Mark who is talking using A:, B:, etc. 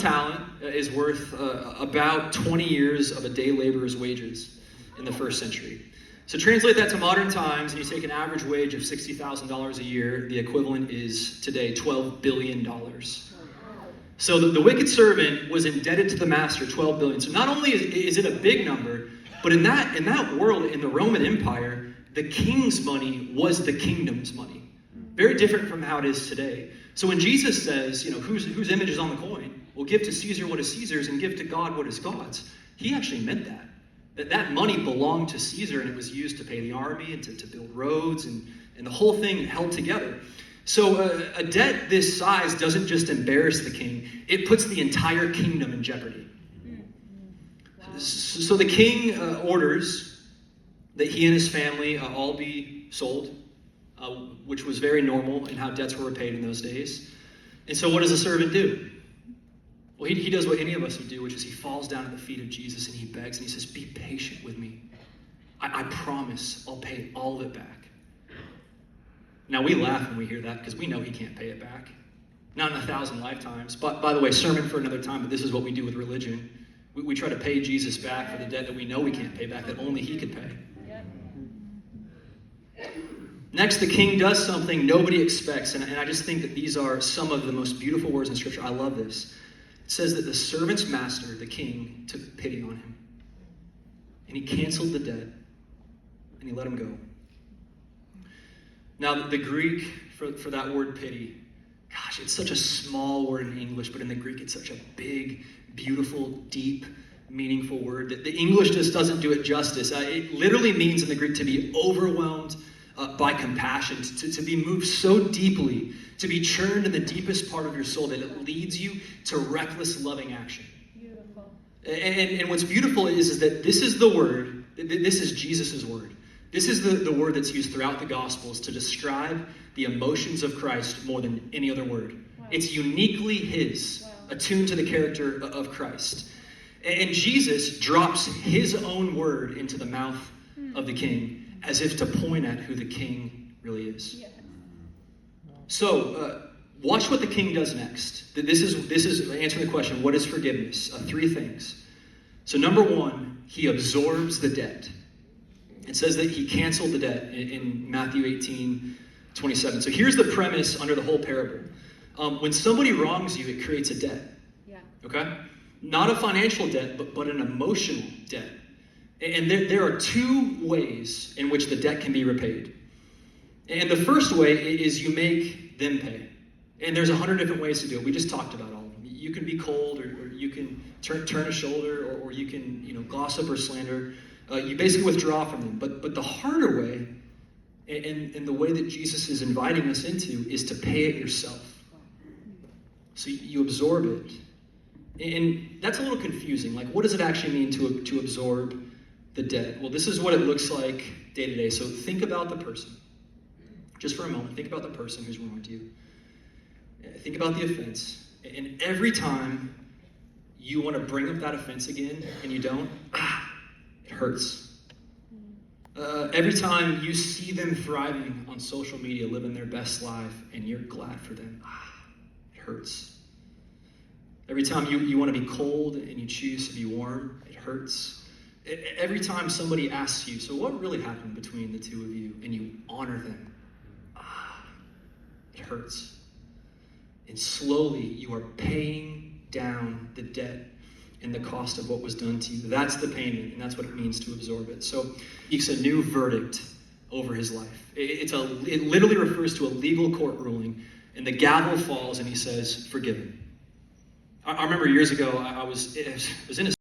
A: talent is worth about 20 years of a day laborer's wages in the first century. So translate that to modern times, and you take an average wage of $60,000 a year. The equivalent is today $12 billion. So the wicked servant was indebted to the master $12 billion. So not only is it a big number, but in that world, in the Roman Empire, the king's money was the kingdom's money. Very different from how it is today. So when Jesus says, whose image is on the coin? Well, give to Caesar what is Caesar's and give to God what is God's. He actually meant that. That money belonged to Caesar, and it was used to pay the army and to build roads, and the whole thing held together. So a debt this size doesn't just embarrass the king, it puts the entire kingdom in jeopardy. Wow. So the king orders that he and his family all be sold, which was very normal in how debts were repaid in those days. And so what does a servant do? Well, he does what any of us would do, which is he falls down at the feet of Jesus and he begs and he says, be patient with me. I promise I'll pay all of it back. Now, we laugh when we hear that because we know he can't pay it back. Not in 1,000 lifetimes. But by the way, sermon for another time, but this is what we do with religion. We try to pay Jesus back for the debt that we know we can't pay back, that only he could pay. Next, the king does something nobody expects, and I just think that these are some of the most beautiful words in Scripture. I love this. It says that the servant's master, the king, took pity on him. And he canceled the debt, and he let him go. Now, the Greek for that word pity, gosh, it's such a small word in English, but in the Greek it's such a big, beautiful, deep, meaningful word. The English just doesn't do it justice. It literally means in the Greek to be overwhelmed by compassion, to be moved so deeply, to be churned in the deepest part of your soul that it leads you to reckless, loving action. Beautiful. And what's beautiful is that this is the word, this is Jesus' word. This is the word that's used throughout the Gospels to describe the emotions of Christ more than any other word. Wow. It's uniquely his, attuned to the character of Christ. And Jesus drops his own word into the mouth of the king as if to point at who the king really is. Yeah. So, watch what the king does next. This is answering the question, what is forgiveness? 3 things. So number 1, he absorbs the debt. It says that he canceled the debt in Matthew 18:27. So here's the premise under the whole parable. When somebody wrongs you, it creates a debt. Yeah. Okay? Not a financial debt, but an emotional debt. And there are 2 ways in which the debt can be repaid. And the first way is you make them pay. And there's 100 different ways to do it. We just talked about all of them. You can be cold, or you can turn a shoulder, or you can gossip or slander. You basically withdraw from them. But the harder way, and the way that Jesus is inviting us into, is to pay it yourself. So you absorb it. And that's a little confusing. Like, what does it actually mean to absorb the debt? Well, this is what it looks like day to day. So think about the person. Just for a moment, think about the person who's wronged you. Think about the offense. And every time you want to bring up that offense again, and you don't, it hurts. Every time you see them thriving on social media, living their best life, and you're glad for them, it hurts. Every time you want to be cold and you choose to be warm, it hurts. Every time somebody asks you, so what really happened between the 2 of you, and you honor them, it hurts. And slowly you are paying down the debt and the cost of what was done to you. That's the payment, and that's what it means to absorb it. So it's a new verdict over his life. It literally refers to a legal court ruling, and the gavel falls and he says, forgiven. I remember years ago, I was in a